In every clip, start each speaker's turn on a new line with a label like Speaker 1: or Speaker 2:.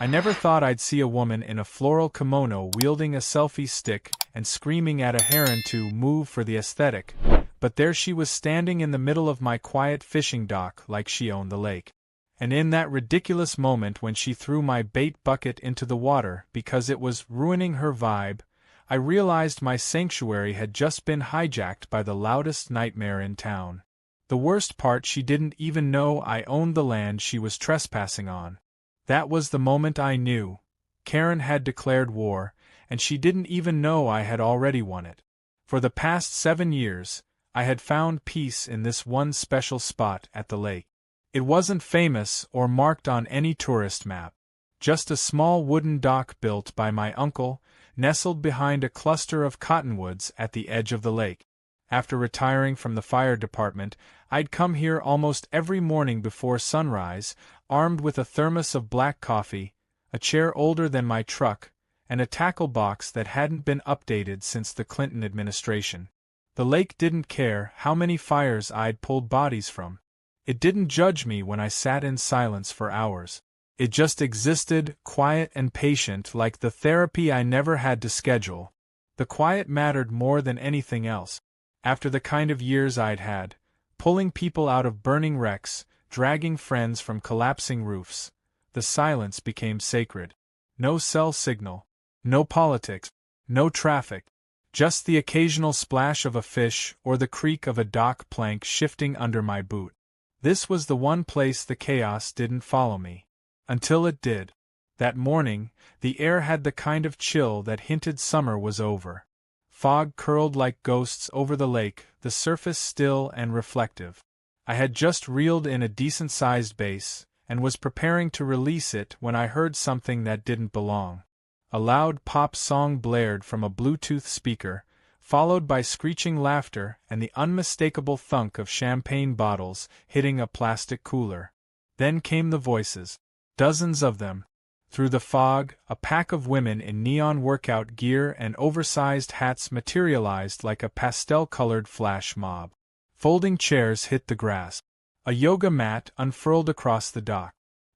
Speaker 1: I never thought I'd see a woman in a floral kimono wielding a selfie stick and screaming at a heron to move for the aesthetic, but there she was standing in the middle of my quiet fishing dock like she owned the lake. And in that ridiculous moment when she threw my bait bucket into the water because it was ruining her vibe, I realized my sanctuary had just been hijacked by the loudest nightmare in town. The worst part, she didn't even know I owned the land she was trespassing on. That was the moment I knew. Karen had declared war, and she didn't even know I had already won it. For the past 7 years, I had found peace in this one special spot at the lake. It wasn't famous or marked on any tourist map. Just a small wooden dock built by my uncle, nestled behind a cluster of cottonwoods at the edge of the lake. After retiring from the fire department, I'd come here almost every morning before sunrise, armed with a thermos of black coffee, a chair older than my truck, and a tackle box that hadn't been updated since the Clinton administration. The lake didn't care how many fires I'd pulled bodies from. It didn't judge me when I sat in silence for hours. It just existed, quiet and patient, like the therapy I never had to schedule. The quiet mattered more than anything else. After the kind of years I'd had, pulling people out of burning wrecks, dragging friends from collapsing roofs, the silence became sacred. No cell signal, no politics, no traffic, just the occasional splash of a fish or the creak of a dock plank shifting under my boot. This was the one place the chaos didn't follow me. Until it did. That morning, the air had the kind of chill that hinted summer was over. Fog curled like ghosts over the lake, the surface still and reflective. I had just reeled in a decent-sized bass, and was preparing to release it when I heard something that didn't belong. A loud pop song blared from a Bluetooth speaker, followed by screeching laughter and the unmistakable thunk of champagne bottles hitting a plastic cooler. Then came the voices. Dozens of them. Through the fog, a pack of women in neon workout gear and oversized hats materialized like a pastel-colored flash mob. Folding chairs hit the grass. A yoga mat unfurled across the dock.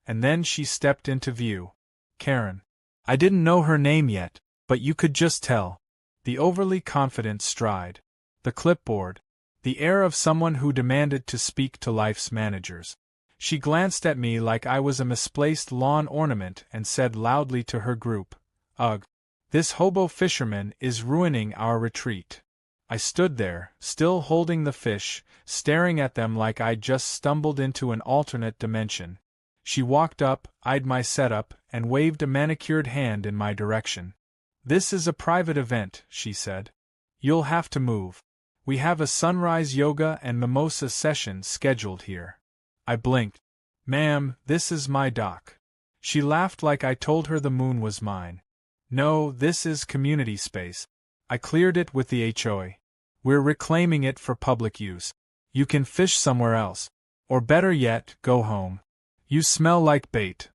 Speaker 1: And then she stepped into view. Karen. I didn't know her name yet, but you could just tell. The overly confident stride. The clipboard. The air of someone who demanded to speak to life's managers. She glanced at me like I was a misplaced lawn ornament and said loudly to her group, "Ugh, this hobo fisherman is ruining our retreat." I stood there, still holding the fish, staring at them like I'd just stumbled into an alternate dimension. She walked up, eyed my setup, and waved a manicured hand in my direction. "This is a private event," she said. "You'll have to move. We have a sunrise yoga and mimosa session scheduled here." I blinked. "Ma'am, this is my dock." She laughed like I told her the moon was mine. "No, this is community space. I cleared it with the HOA. We're reclaiming it for public use. You can fish somewhere else. Or better yet, go home. You smell like bait."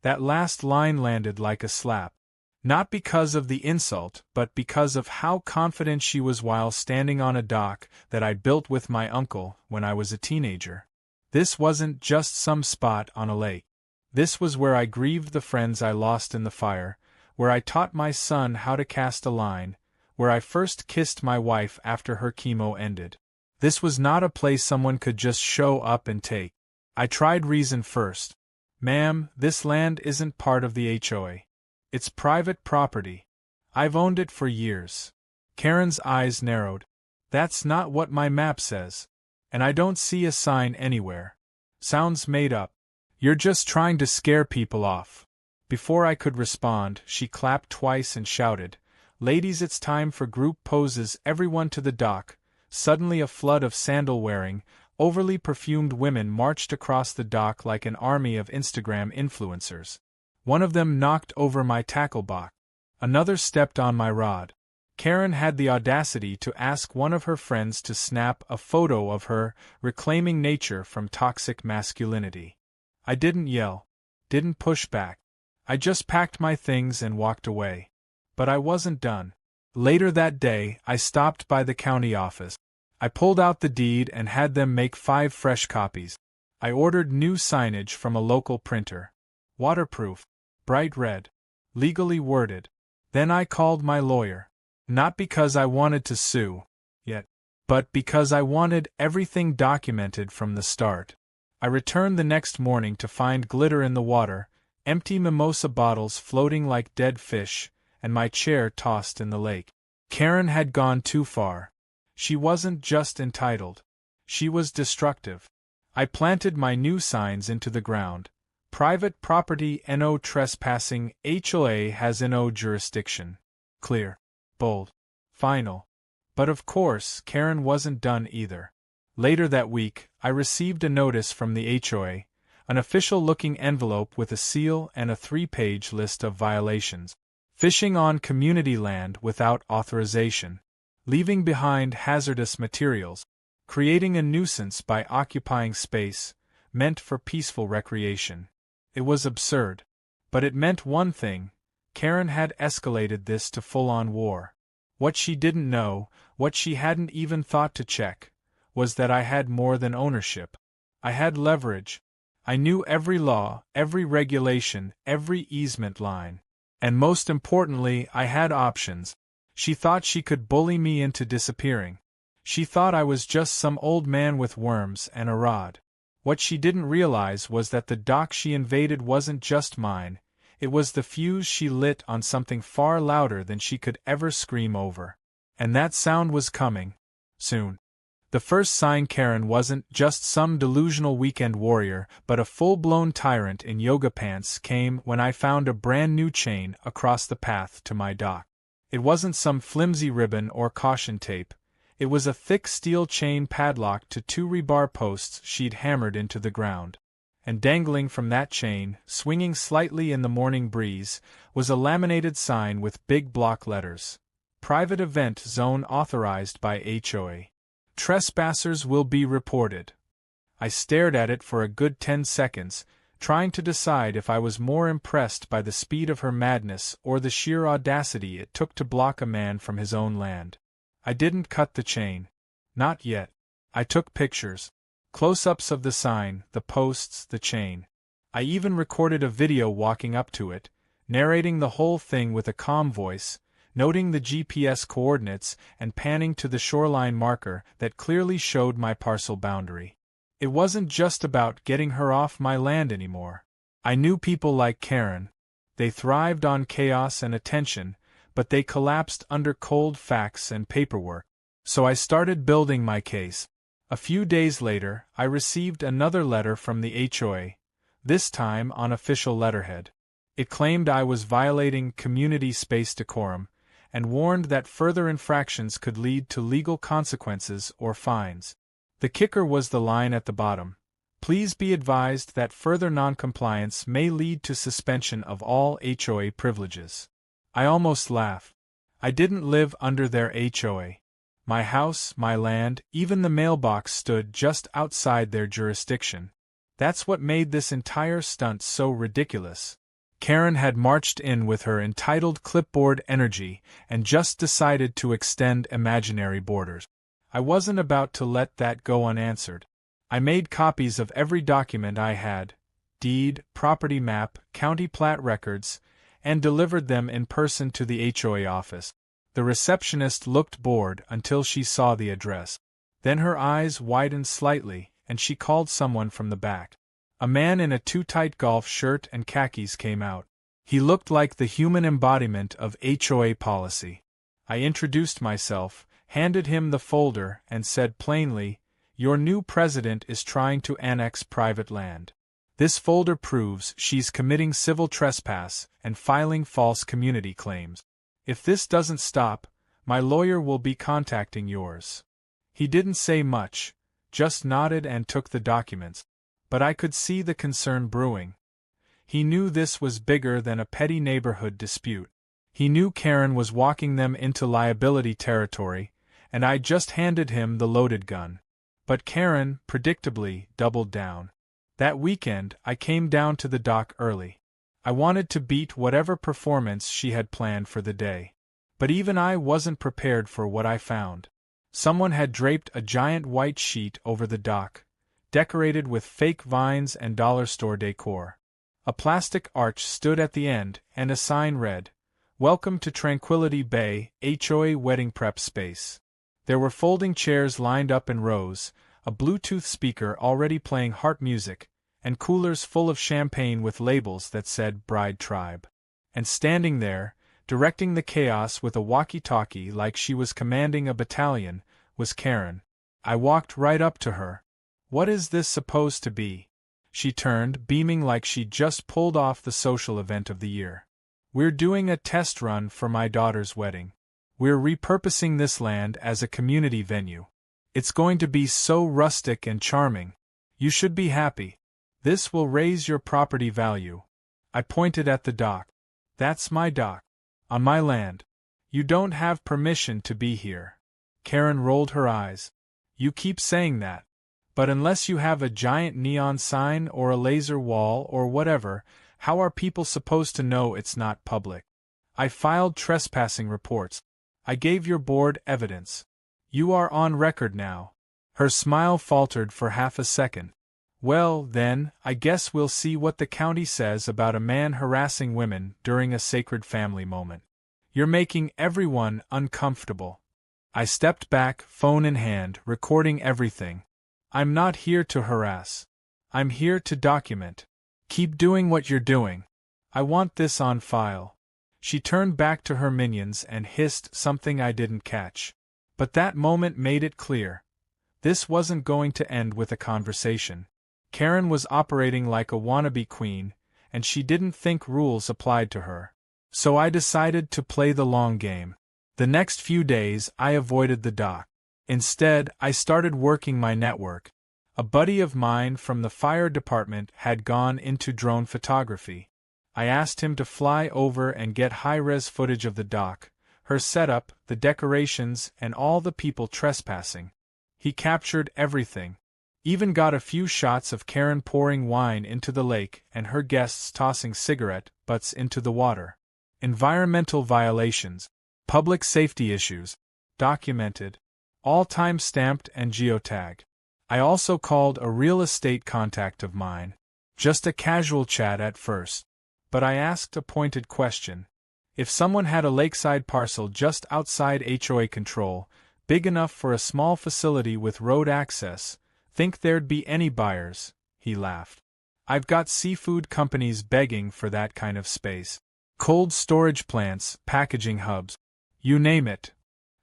Speaker 1: That last line landed like a slap. Not because of the insult, but because of how confident she was while standing on a dock that I built with my uncle when I was a teenager. This wasn't just some spot on a lake. This was where I grieved the friends I lost in the fire, where I taught my son how to cast a line, where I first kissed my wife after her chemo ended. This was not a place someone could just show up and take. I tried reason first. "Ma'am, this land isn't part of the HOA. It's private property. I've owned it for years." Karen's eyes narrowed. "That's not what my map says. And I don't see a sign anywhere. Sounds made up. You're just trying to scare people off." Before I could respond, she clapped twice and shouted, "Ladies, it's time for group poses, everyone to the dock." Suddenly a flood of sandal-wearing, overly perfumed women marched across the dock like an army of Instagram influencers. One of them knocked over my tackle box. Another stepped on my rod. Karen had the audacity to ask one of her friends to snap a photo of her, reclaiming nature from toxic masculinity. I didn't yell, didn't push back. I just packed my things and walked away. But I wasn't done. Later that day, I stopped by the county office. I pulled out the deed and had them make 5 fresh copies. I ordered new signage from a local printer. Waterproof. bright red. Legally worded. Then I called my lawyer. Not because I wanted to sue, yet, but because I wanted everything documented from the start. I returned the next morning to find glitter in the water, empty mimosa bottles floating like dead fish, and my chair tossed in the lake. Karen had gone too far. She wasn't just entitled. She was destructive. I planted my new signs into the ground. Private property, no trespassing, HOA has no jurisdiction. Clear. Bold. Final. But of course, Karen wasn't done either. Later that week, I received a notice from the HOA, an official-looking envelope with a seal and a 3-page list of violations. Fishing on community land without authorization. Leaving behind hazardous materials. Creating a nuisance by occupying space, meant for peaceful recreation. It was absurd. But it meant one thing: Karen had escalated this to full-on war. What she didn't know, what she hadn't even thought to check, was that I had more than ownership. I had leverage. I knew every law, every regulation, every easement line. And most importantly, I had options. She thought she could bully me into disappearing. She thought I was just some old man with worms and a rod. What she didn't realize was that the dock she invaded wasn't just mine, it was the fuse she lit on something far louder than she could ever scream over. And that sound was coming. Soon. The first sign: Karen wasn't just some delusional weekend warrior, but a full-blown tyrant in yoga pants, came when I found a brand new chain across the path to my dock. It wasn't some flimsy ribbon or caution tape. It was a thick steel chain padlocked to 2 rebar posts she'd hammered into the ground. And dangling from that chain, swinging slightly in the morning breeze, was a laminated sign with big block letters. Private Event Zone Authorized by HOA. Trespassers will be reported. I stared at it for a good 10 seconds, trying to decide if I was more impressed by the speed of her madness or the sheer audacity it took to block a man from his own land. I didn't cut the chain. Not yet. I took pictures. Close-ups of the sign, the posts, the chain. I even recorded a video walking up to it, narrating the whole thing with a calm voice, noting the GPS coordinates and panning to the shoreline marker that clearly showed my parcel boundary. It wasn't just about getting her off my land anymore. I knew people like Karen. They thrived on chaos and attention, but they collapsed under cold facts and paperwork. So I started building my case. A few days later, I received another letter from the HOA, this time on official letterhead. It claimed I was violating community space decorum, and warned that further infractions could lead to legal consequences or fines. The kicker was the line at the bottom. Please be advised that further noncompliance may lead to suspension of all HOA privileges. I almost laughed. I didn't live under their HOA. My house, my land, even the mailbox stood just outside their jurisdiction. That's what made this entire stunt so ridiculous. Karen had marched in with her entitled clipboard energy and just decided to extend imaginary borders. I wasn't about to let that go unanswered. I made copies of every document I had, deed, property map, county plat records, and delivered them in person to the HOA office. The receptionist looked bored until she saw the address. Then her eyes widened slightly, and she called someone from the back. A man in a too-tight golf shirt and khakis came out. He looked like the human embodiment of HOA policy. I introduced myself, handed him the folder, and said plainly, "Your new president is trying to annex private land. This folder proves she's committing civil trespass and filing false community claims. If this doesn't stop, my lawyer will be contacting yours." He didn't say much, just nodded and took the documents. But I could see the concern brewing. He knew this was bigger than a petty neighborhood dispute. He knew Karen was walking them into liability territory, and I just handed him the loaded gun. But Karen, predictably, doubled down. That weekend, I came down to the dock early. I wanted to beat whatever performance she had planned for the day. But even I wasn't prepared for what I found. Someone had draped a giant white sheet over the dock, decorated with fake vines and dollar store decor. A plastic arch stood at the end, and a sign read, "Welcome to Tranquility Bay, HOA Wedding Prep Space." There were folding chairs lined up in rows, a Bluetooth speaker already playing harp music, and coolers full of champagne with labels that said Bride Tribe. And standing there, directing the chaos with a walkie-talkie like she was commanding a battalion, was Karen. I walked right up to her. "What is this supposed to be?" She turned, beaming like she'd just pulled off the social event of the year. "We're doing a test run for my daughter's wedding. We're repurposing this land as a community venue. It's going to be so rustic and charming. You should be happy. This will raise your property value." I pointed at the dock. "That's my dock. On my land. You don't have permission to be here." Karen rolled her eyes. "You keep saying that. But unless you have a giant neon sign or a laser wall or whatever, how are people supposed to know it's not public? I filed trespassing reports. I gave your board evidence. You are on record now." Her smile faltered for half a second. "Well, then, I guess we'll see what the county says about a man harassing women during a sacred family moment. You're making everyone uncomfortable." I stepped back, phone in hand, recording everything. "I'm not here to harass. I'm here to document. Keep doing what you're doing. I want this on file." She turned back to her minions and hissed something I didn't catch. But that moment made it clear. This wasn't going to end with a conversation. Karen was operating like a wannabe queen, and she didn't think rules applied to her. So I decided to play the long game. The next few days I avoided the dock. Instead, I started working my network. A buddy of mine from the fire department had gone into drone photography. I asked him to fly over and get high-res footage of the dock, her setup, the decorations, and all the people trespassing. He captured everything. Even got a few shots of Karen pouring wine into the lake and her guests tossing cigarette butts into the water. Environmental violations, public safety issues, documented. All time-stamped and geotagged. I also called a real estate contact of mine. Just a casual chat at first. But I asked a pointed question. If someone had a lakeside parcel just outside HOA control, big enough for a small facility with road access, think there'd be any buyers? He laughed. "I've got seafood companies begging for that kind of space. Cold storage plants, packaging hubs. You name it."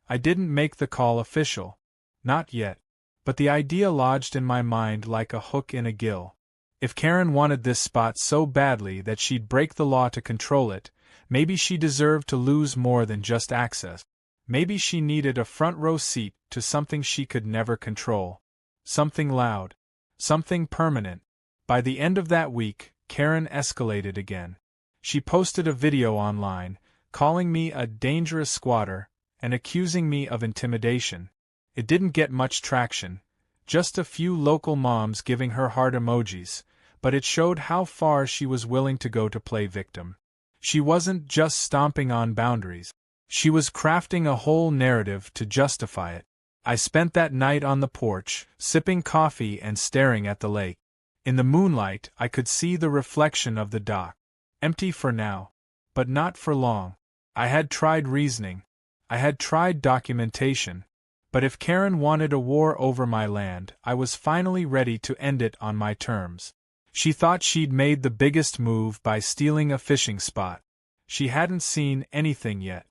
Speaker 1: I didn't make the call official. Not yet. But the idea lodged in my mind like a hook in a gill. If Karen wanted this spot so badly that she'd break the law to control it, maybe she deserved to lose more than just access. Maybe she needed a front-row seat to something she could never control. Something loud. Something permanent. By the end of that week, Karen escalated again. She posted a video online, calling me a dangerous squatter, and accusing me of intimidation. It didn't get much traction, just a few local moms giving her heart emojis, but it showed how far she was willing to go to play victim. She wasn't just stomping on boundaries. She was crafting a whole narrative to justify it. I spent that night on the porch, sipping coffee and staring at the lake. In the moonlight, I could see the reflection of the dock. Empty for now. But not for long. I had tried reasoning. I had tried documentation. But if Karen wanted a war over my land, I was finally ready to end it on my terms. She thought she'd made the biggest move by stealing a fishing spot. She hadn't seen anything yet.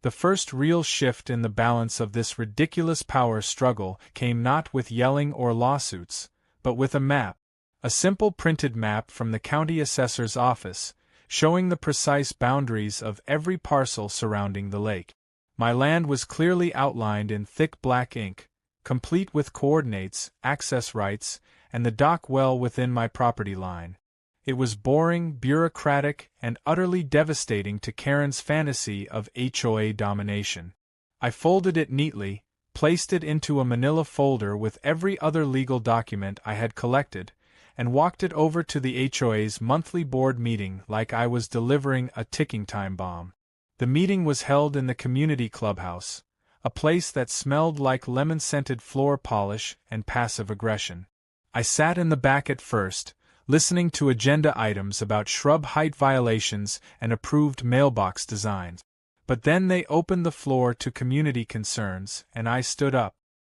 Speaker 1: The first real shift in the balance of this ridiculous power struggle came not with yelling or lawsuits, but with a map. A simple printed map from the county assessor's office, showing the precise boundaries of every parcel surrounding the lake. My land was clearly outlined in thick black ink, complete with coordinates, access rights, and the dock well within my property line. It was boring, bureaucratic, and utterly devastating to Karen's fantasy of HOA domination. I folded it neatly, placed it into a manila folder with every other legal document I had collected, and walked it over to the HOA's monthly board meeting like I was delivering a ticking time bomb. The meeting was held in the community clubhouse, a place that smelled like lemon-scented floor polish and passive aggression. I sat in the back at first, listening to agenda items about shrub height violations and approved mailbox designs. But then they opened the floor to community concerns, and I stood up.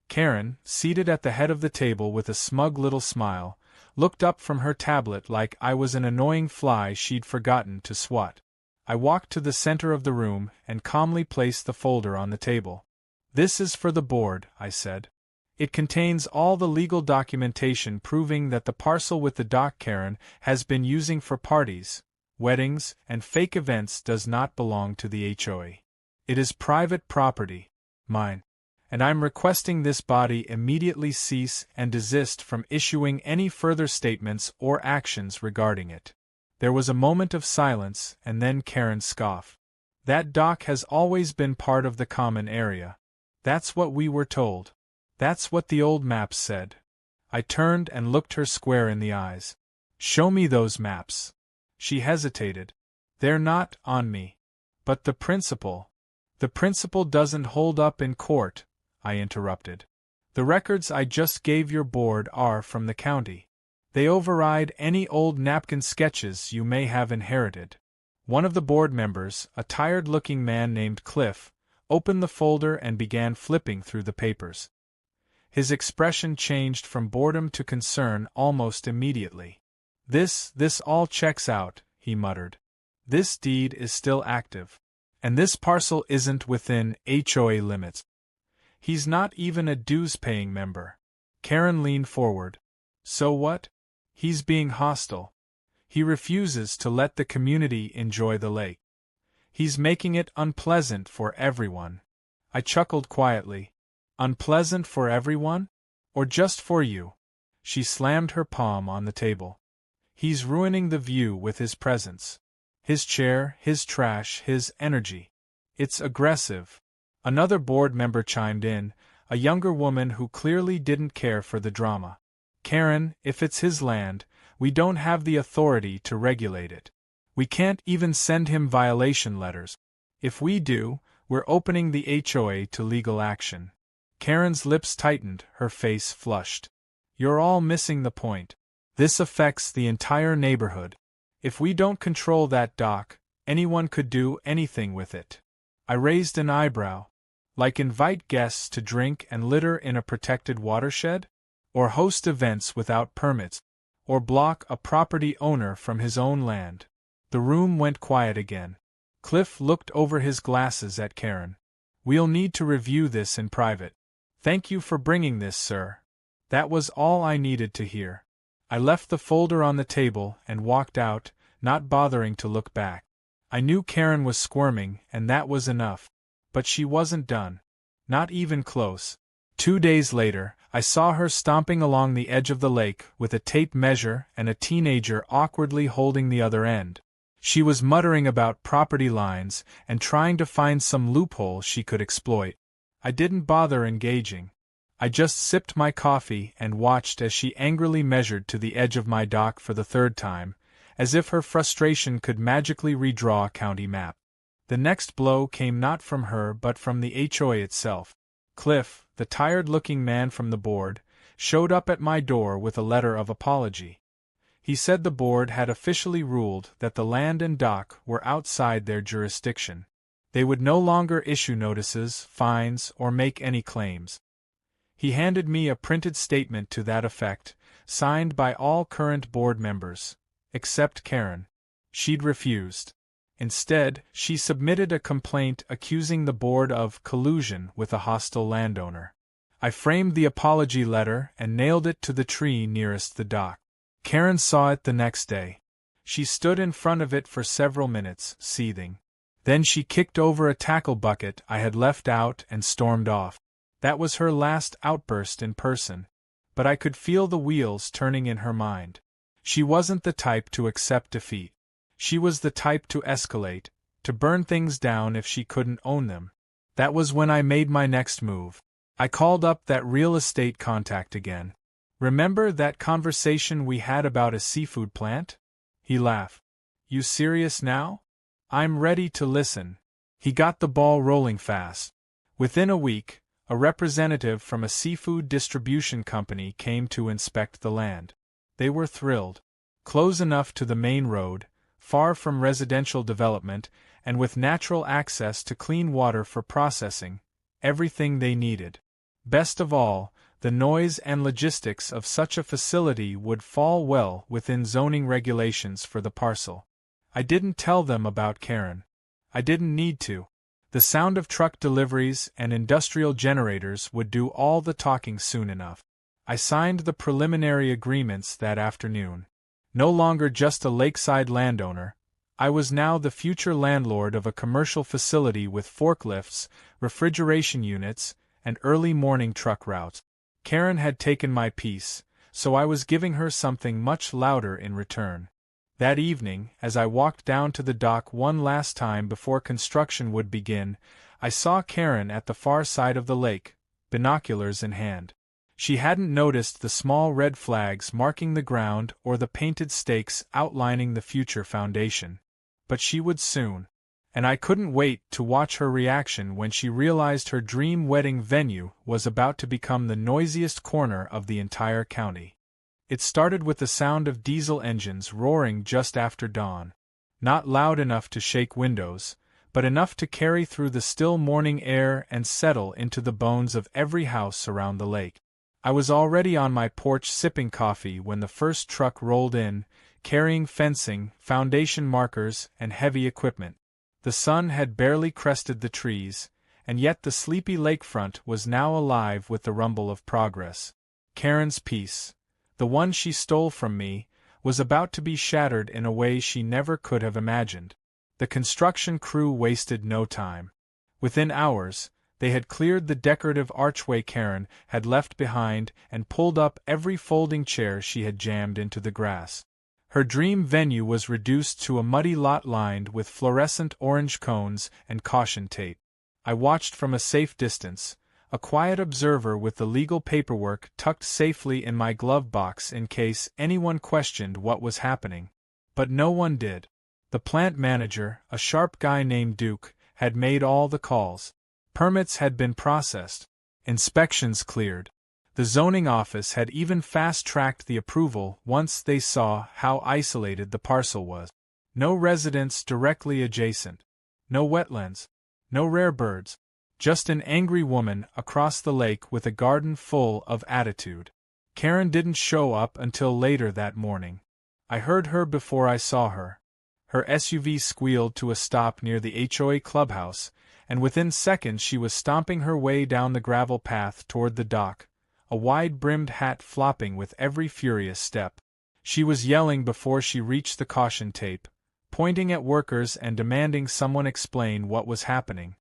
Speaker 1: Karen, seated at the head of the table with a smug little smile, looked up from her tablet like I was an annoying fly she'd forgotten to swat. I walked to the center of the room and calmly placed the folder on the table. "This is for the board," I said. "It contains all the legal documentation proving that the parcel with the dock Karen has been using for parties, weddings, and fake events does not belong to the HOA. It is private property, mine, and I'm requesting this body immediately cease and desist from issuing any further statements or actions regarding it." There was a moment of silence, and then Karen scoffed. "That dock has always been part of the common area. That's what we were told. That's what the old maps said." I turned and looked her square in the eyes. "Show me those maps." She hesitated. "They're not on me." "But the principle—" "The principle doesn't hold up in court," I interrupted. "The records I just gave your board are from the county. They override any old napkin sketches you may have inherited." One of the board members, a tired-looking man named Cliff, opened the folder and began flipping through the papers. His expression changed from boredom to concern almost immediately. This all checks out," he muttered. "This deed is still active. And this parcel isn't within HOA limits. He's not even a dues-paying member." Karen leaned forward. "So what? He's being hostile. He refuses to let the community enjoy the lake. He's making it unpleasant for everyone." I chuckled quietly. "Unpleasant for everyone? Or just for you?" She slammed her palm on the table. "He's ruining the view with his presence. His chair, his trash, his energy. It's aggressive." Another board member chimed in, a younger woman who clearly didn't care for the drama. "Karen, if it's his land, we don't have the authority to regulate it. We can't even send him violation letters. If we do, we're opening the HOA to legal action." Karen's lips tightened, her face flushed. "You're all missing the point. This affects the entire neighborhood. If we don't control that dock, anyone could do anything with it." I raised an eyebrow. "Like invite guests to drink and litter in a protected watershed? Or host events without permits? Or block a property owner from his own land?" The room went quiet again. Cliff looked over his glasses at Karen. "We'll need to review this in private." "Thank you for bringing this, sir." That was all I needed to hear. I left the folder on the table and walked out, not bothering to look back. I knew Karen was squirming, and that was enough. But she wasn't done. Not even close. 2 days later, I saw her stomping along the edge of the lake with a tape measure and a teenager awkwardly holding the other end. She was muttering about property lines and trying to find some loophole she could exploit. I didn't bother engaging. I just sipped my coffee and watched as she angrily measured to the edge of my dock for the third time, as if her frustration could magically redraw a county map. The next blow came not from her but from the HOA itself. Cliff, the tired-looking man from the board, showed up at my door with a letter of apology. He said the board had officially ruled that the land and dock were outside their jurisdiction. They would no longer issue notices, fines, or make any claims. He handed me a printed statement to that effect, signed by all current board members, except Karen. She'd refused. Instead, she submitted a complaint accusing the board of collusion with a hostile landowner. I framed the apology letter and nailed it to the tree nearest the dock. Karen saw it the next day. She stood in front of it for several minutes, seething. Then she kicked over a tackle bucket I had left out and stormed off. That was her last outburst in person, but I could feel the wheels turning in her mind. She wasn't the type to accept defeat. She was the type to escalate, to burn things down if she couldn't own them. That was when I made my next move. I called up that real estate contact again. "Remember that conversation we had about a seafood plant?" He laughed. "You serious now? I'm ready to listen." He got the ball rolling fast. Within a week, a representative from a seafood distribution company came to inspect the land. They were thrilled. close enough to the main road, far from residential development, and with natural access to clean water for processing, everything they needed. Best of all, the noise and logistics of such a facility would fall well within zoning regulations for the parcel. I didn't tell them about Karen. I didn't need to. The sound of truck deliveries and industrial generators would do all the talking soon enough. I signed the preliminary agreements that afternoon. No longer just a lakeside landowner, I was now the future landlord of a commercial facility with forklifts, refrigeration units, and early morning truck routes. Karen had taken my piece, so I was giving her something much louder in return. That evening, as I walked down to the dock one last time before construction would begin, I saw Karen at the far side of the lake, binoculars in hand. She hadn't noticed the small red flags marking the ground or the painted stakes outlining the future foundation. But she would soon. And I couldn't wait to watch her reaction when she realized her dream wedding venue was about to become the noisiest corner of the entire county. It started with the sound of diesel engines roaring just after dawn. Not loud enough to shake windows, but enough to carry through the still morning air and settle into the bones of every house around the lake. I was already on my porch sipping coffee when the first truck rolled in, carrying fencing, foundation markers, and heavy equipment. The sun had barely crested the trees, and yet the sleepy lakefront was now alive with the rumble of progress. Karen's piece, the one she stole from me, was about to be shattered in a way she never could have imagined. The construction crew wasted no time. Within hours, they had cleared the decorative archway Karen had left behind and pulled up every folding chair she had jammed into the grass. Her dream venue was reduced to a muddy lot lined with fluorescent orange cones and caution tape. I watched from a safe distance, a quiet observer with the legal paperwork tucked safely in my glove box in case anyone questioned what was happening. But no one did. The plant manager, a sharp guy named Duke, had made all the calls. Permits had been processed. Inspections cleared. The zoning office had even fast-tracked the approval once they saw how isolated the parcel was. No residents directly adjacent. No wetlands. No rare birds. Just an angry woman across the lake with a garden full of attitude. Karen didn't show up until later that morning. I heard her before I saw her. Her SUV squealed to a stop near the HOA clubhouse, and within seconds she was stomping her way down the gravel path toward the dock, a wide-brimmed hat flopping with every furious step. She was yelling before she reached the caution tape, pointing at workers and demanding someone explain what was happening.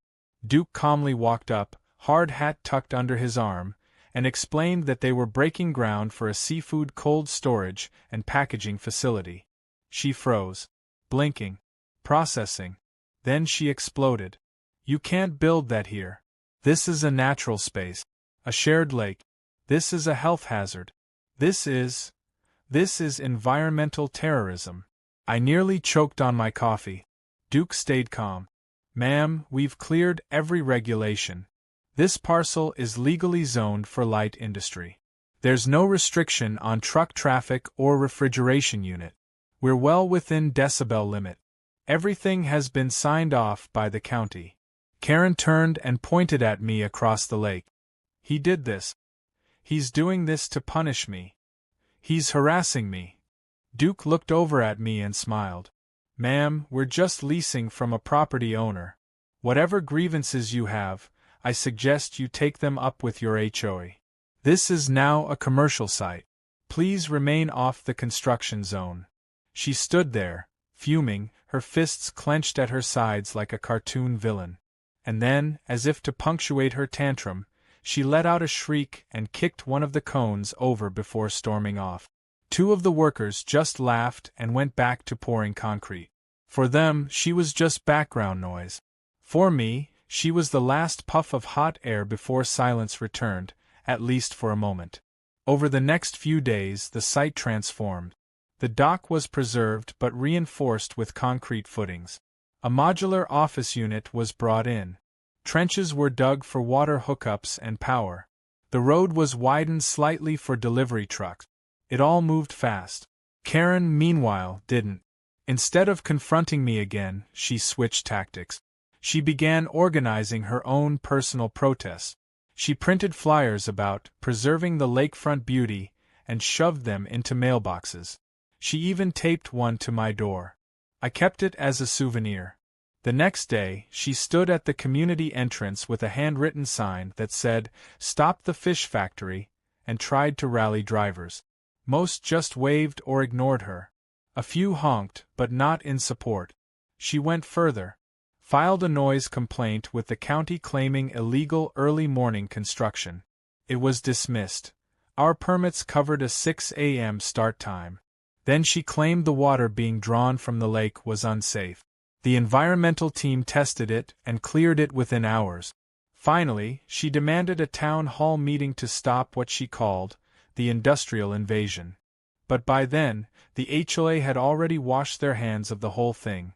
Speaker 1: Duke calmly walked up, hard hat tucked under his arm, and explained that they were breaking ground for a seafood cold storage and packaging facility. She froze, blinking, processing. Then she exploded. "You can't build that here. This is a natural space. A shared lake. This is a health hazard. This is environmental terrorism." I nearly choked on my coffee. Duke stayed calm. "Ma'am, we've cleared every regulation. This parcel is legally zoned for light industry. There's no restriction on truck traffic or refrigeration unit. We're well within decibel limit. Everything has been signed off by the county." Karen turned and pointed at me across the lake. "He did this. He's doing this to punish me. He's harassing me." Duke looked over at me and smiled. "Ma'am, we're just leasing from a property owner. Whatever grievances you have, I suggest you take them up with your HOA. This is now a commercial site. Please remain off the construction zone." She stood there, fuming, her fists clenched at her sides like a cartoon villain. And then, as if to punctuate her tantrum, she let out a shriek and kicked one of the cones over before storming off. Two of the workers just laughed and went back to pouring concrete. For them, she was just background noise. For me, she was the last puff of hot air before silence returned, at least for a moment. Over the next few days, the site transformed. The dock was preserved but reinforced with concrete footings. A modular office unit was brought in. Trenches were dug for water hookups and power. The road was widened slightly for delivery trucks. It all moved fast. Karen, meanwhile, didn't. Instead of confronting me again, she switched tactics. She began organizing her own personal protests. She printed flyers about preserving the lakefront beauty and shoved them into mailboxes. She even taped one to my door. I kept it as a souvenir. The next day, she stood at the community entrance with a handwritten sign that said, "Stop the Fish Factory," and tried to rally drivers. Most just waved or ignored her. A few honked, but not in support. She went further. Filed a noise complaint with the county claiming illegal early morning construction. It was dismissed. Our permits covered a 6 a.m. start time. Then she claimed the water being drawn from the lake was unsafe. The environmental team tested it and cleared it within hours. Finally, she demanded a town hall meeting to stop what she called the industrial invasion. But by then, the HOA had already washed their hands of the whole thing.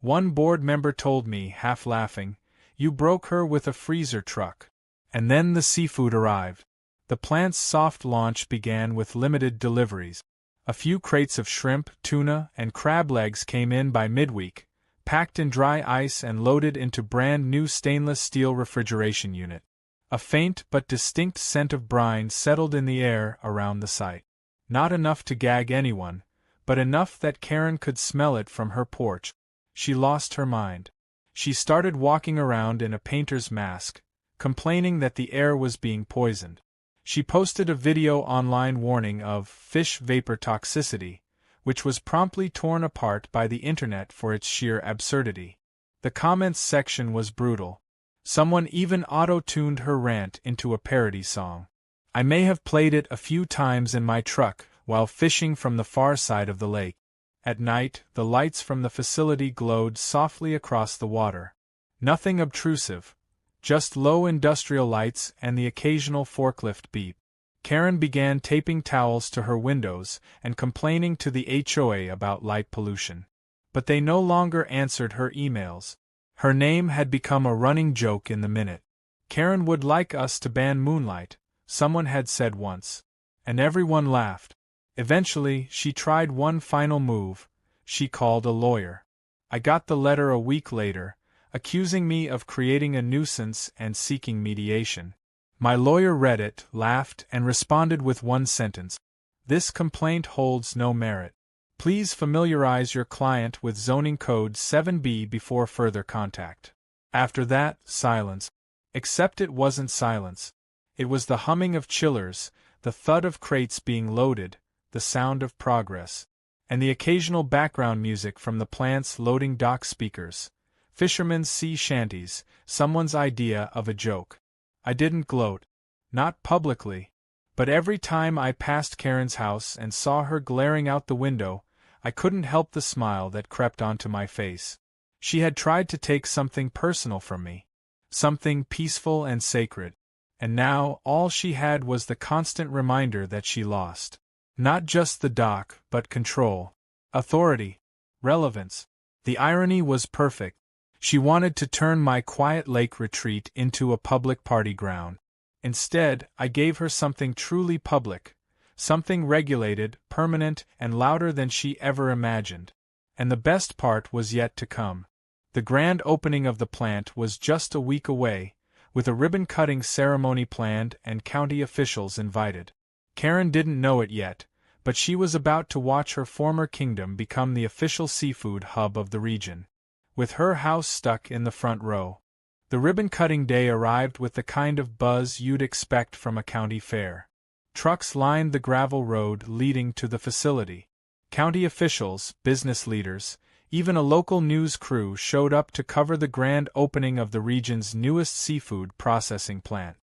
Speaker 1: One board member told me, half laughing, "You broke her with a freezer truck." And then the seafood arrived. The plant's soft launch began with limited deliveries. A few crates of shrimp, tuna, and crab legs came in by midweek, packed in dry ice and loaded into brand-new stainless steel refrigeration unit. A faint but distinct scent of brine settled in the air around the site. Not enough to gag anyone, but enough that Karen could smell it from her porch. She lost her mind. She started walking around in a painter's mask, complaining that the air was being poisoned. She posted a video online warning of fish vapor toxicity, which was promptly torn apart by the internet for its sheer absurdity. The comments section was brutal. Someone even auto-tuned her rant into a parody song. I may have played it a few times in my truck while fishing from the far side of the lake. At night, the lights from the facility glowed softly across the water. Nothing obtrusive, just low industrial lights and the occasional forklift beep. Karen began taping towels to her windows and complaining to the HOA about light pollution. But they no longer answered her emails. Her name had become a running joke in the minute. Karen would like us to ban moonlight, someone had said once. And everyone laughed. Eventually, she tried one final move. She called a lawyer. I got the letter a week later, accusing me of creating a nuisance and seeking mediation. My lawyer read it, laughed, and responded with one sentence. "This complaint holds no merit. Please familiarize your client with Zoning Code 7B before further contact." After that, silence. Except it wasn't silence. It was the humming of chillers, the thud of crates being loaded, the sound of progress, and the occasional background music from the plant's loading dock speakers. Fishermen's sea shanties, someone's idea of a joke. I didn't gloat. Not publicly. But every time I passed Karen's house and saw her glaring out the window, I couldn't help the smile that crept onto my face. She had tried to take something personal from me. Something peaceful and sacred. And now, all she had was the constant reminder that she lost. Not just the dock, but control. Authority. Relevance. The irony was perfect. She wanted to turn my quiet lake retreat into a public party ground. Instead, I gave her something truly public. Something regulated, permanent, and louder than she ever imagined. And the best part was yet to come. The grand opening of the plant was just a week away, with a ribbon-cutting ceremony planned and county officials invited. Karen didn't know it yet, but she was about to watch her former kingdom become the official seafood hub of the region. With her house stuck in the front row. The ribbon-cutting day arrived with the kind of buzz you'd expect from a county fair. Trucks lined the gravel road leading to the facility. County officials, business leaders, even a local news crew showed up to cover the grand opening of the region's newest seafood processing plant.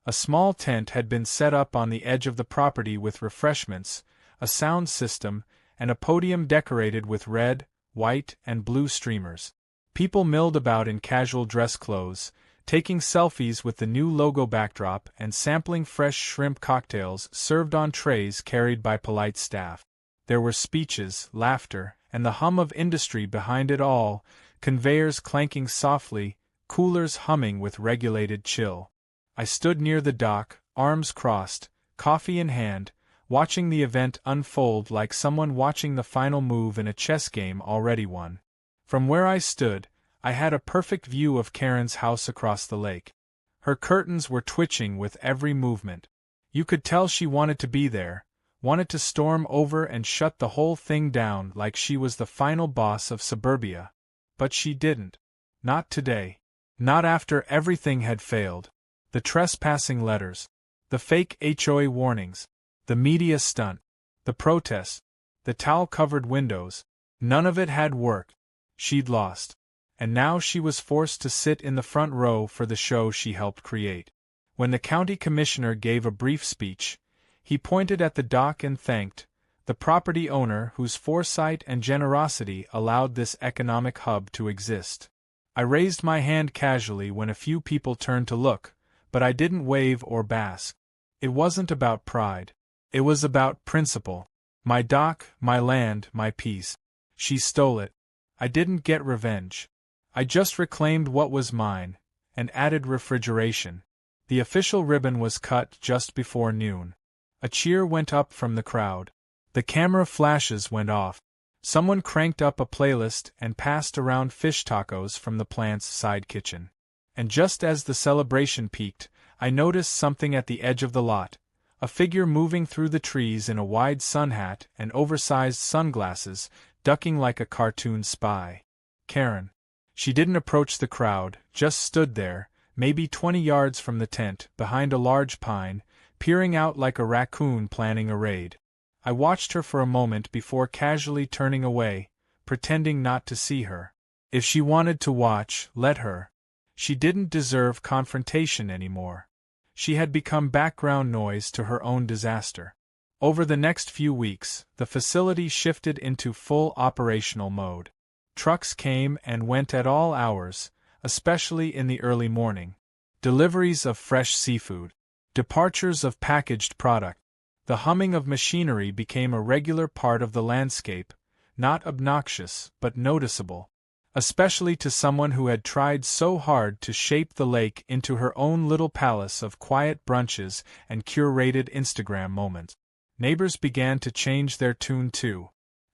Speaker 1: A small tent had been set up on the edge of the property with refreshments, a sound system, and a podium decorated with red, white, and blue streamers. People milled about in casual dress clothes, taking selfies with the new logo backdrop and sampling fresh shrimp cocktails served on trays carried by polite staff. There were speeches, laughter, and the hum of industry behind it all, conveyors clanking softly, coolers humming with regulated chill. I stood near the dock, arms crossed, coffee in hand, watching the event unfold like someone watching the final move in a chess game already won. From where I stood, I had a perfect view of Karen's house across the lake. Her curtains were twitching with every movement. You could tell she wanted to be there, wanted to storm over and shut the whole thing down like she was the final boss of suburbia. But she didn't. Not today. Not after everything had failed. The trespassing letters. The fake HOA warnings. The media stunt. The protests. The towel-covered windows. None of it had worked. She'd lost. And now she was forced to sit in the front row for the show she helped create. When the county commissioner gave a brief speech, he pointed at the dock and thanked the property owner whose foresight and generosity allowed this economic hub to exist. I raised my hand casually when a few people turned to look, but I didn't wave or bask. It wasn't about pride. It was about principle. My dock, my land, my peace. She stole it. I didn't get revenge. I just reclaimed what was mine, and added refrigeration. The official ribbon was cut just before noon. A cheer went up from the crowd. The camera flashes went off. Someone cranked up a playlist and passed around fish tacos from the plant's side kitchen. And just as the celebration peaked, I noticed something at the edge of the lot. A figure moving through the trees in a wide sun hat and oversized sunglasses, ducking like a cartoon spy. Karen. She didn't approach the crowd, just stood there, maybe 20 yards from the tent, behind a large pine, peering out like a raccoon planning a raid. I watched her for a moment before casually turning away, pretending not to see her. If she wanted to watch, let her. She didn't deserve confrontation anymore. She had become background noise to her own disaster. Over the next few weeks, the facility shifted into full operational mode. Trucks came and went at all hours, especially in the early morning. Deliveries of fresh seafood. Departures of packaged product. The humming of machinery became a regular part of the landscape, not obnoxious, but noticeable. Especially to someone who had tried so hard to shape the lake into her own little palace of quiet brunches and curated Instagram moments. Neighbors began to change their tune too.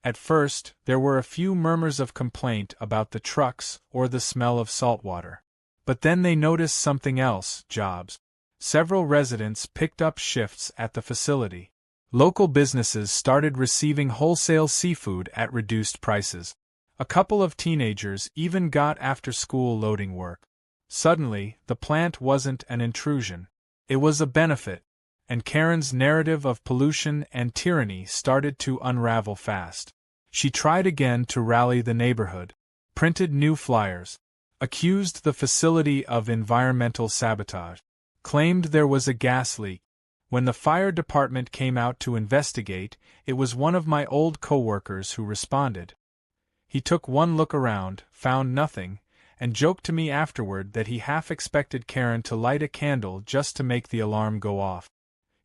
Speaker 1: At first, there were a few murmurs of complaint about the trucks or the smell of saltwater. But then they noticed something else: jobs. Several residents picked up shifts at the facility. Local businesses started receiving wholesale seafood at reduced prices. A couple of teenagers even got after-school loading work. Suddenly, the plant wasn't an intrusion. It was a benefit. And Karen's narrative of pollution and tyranny started to unravel fast. She tried again to rally the neighborhood, printed new flyers, accused the facility of environmental sabotage, claimed there was a gas leak. When the fire department came out to investigate, it was one of my old coworkers who responded. He took one look around, found nothing, and joked to me afterward that he half expected Karen to light a candle just to make the alarm go off.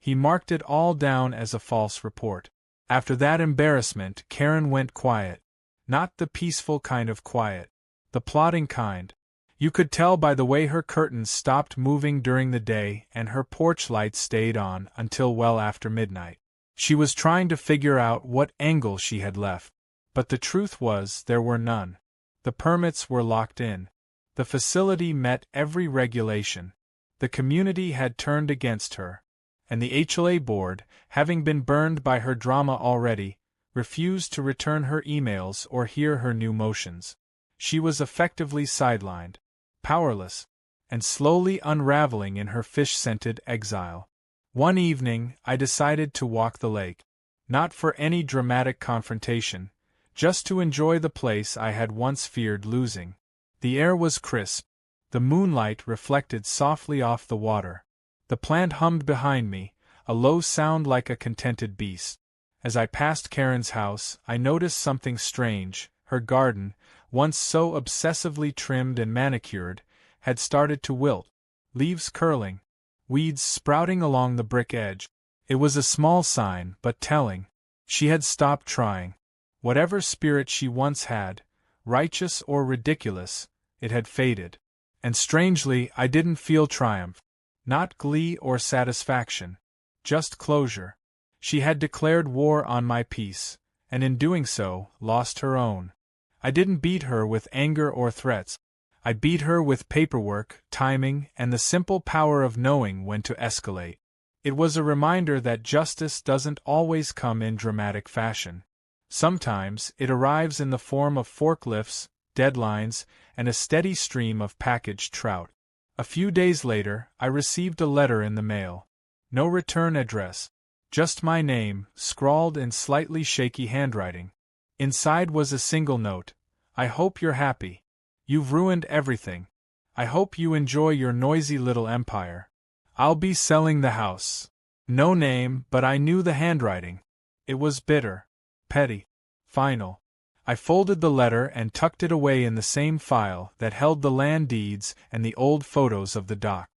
Speaker 1: He marked it all down as a false report. After that embarrassment, Karen went quiet. Not the peaceful kind of quiet. The plotting kind. You could tell by the way her curtains stopped moving during the day and her porch light stayed on until well after midnight. She was trying to figure out what angle she had left. But the truth was there were none. The permits were locked in. The facility met every regulation. The community had turned against her. And the HOA board, having been burned by her drama already, refused to return her emails or hear her new motions. She was effectively sidelined, powerless, and slowly unraveling in her fish-scented exile. One evening, I decided to walk the lake. Not for any dramatic confrontation, just to enjoy the place I had once feared losing. The air was crisp. The moonlight reflected softly off the water. The plant hummed behind me, a low sound like a contented beast. As I passed Karen's house, I noticed something strange. Her garden, once so obsessively trimmed and manicured, had started to wilt, leaves curling, weeds sprouting along the brick edge. It was a small sign, but telling. She had stopped trying. Whatever spirit she once had, righteous or ridiculous, it had faded. And strangely, I didn't feel triumph. Not glee or satisfaction. Just closure. She had declared war on my peace, and in doing so, lost her own. I didn't beat her with anger or threats. I beat her with paperwork, timing, and the simple power of knowing when to escalate. It was a reminder that justice doesn't always come in dramatic fashion. Sometimes, it arrives in the form of forklifts, deadlines, and a steady stream of packaged trout. A few days later, I received a letter in the mail. No return address. Just my name, scrawled in slightly shaky handwriting. Inside was a single note. I hope you're happy. You've ruined everything. I hope you enjoy your noisy little empire. I'll be selling the house. No name, but I knew the handwriting. It was bitter, petty, final. I folded the letter and tucked it away in the same file that held the land deeds and the old photos of the dock.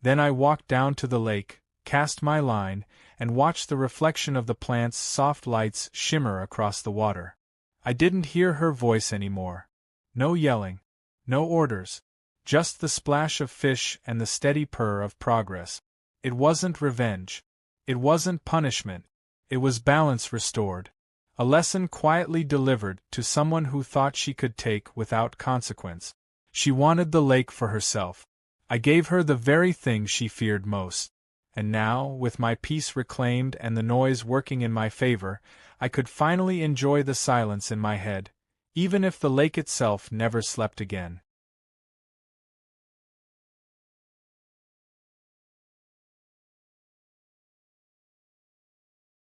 Speaker 1: Then I walked down to the lake, cast my line, and watched the reflection of the plant's soft lights shimmer across the water. I didn't hear her voice anymore. No yelling. No orders. Just the splash of fish and the steady purr of progress. It wasn't revenge. It wasn't punishment. It was balance restored. A lesson quietly delivered to someone who thought she could take without consequence. She wanted the lake for herself. I gave her the very thing she feared most. And now, with my peace reclaimed and the noise working in my favor, I could finally enjoy the silence in my head, even if the lake itself never slept again.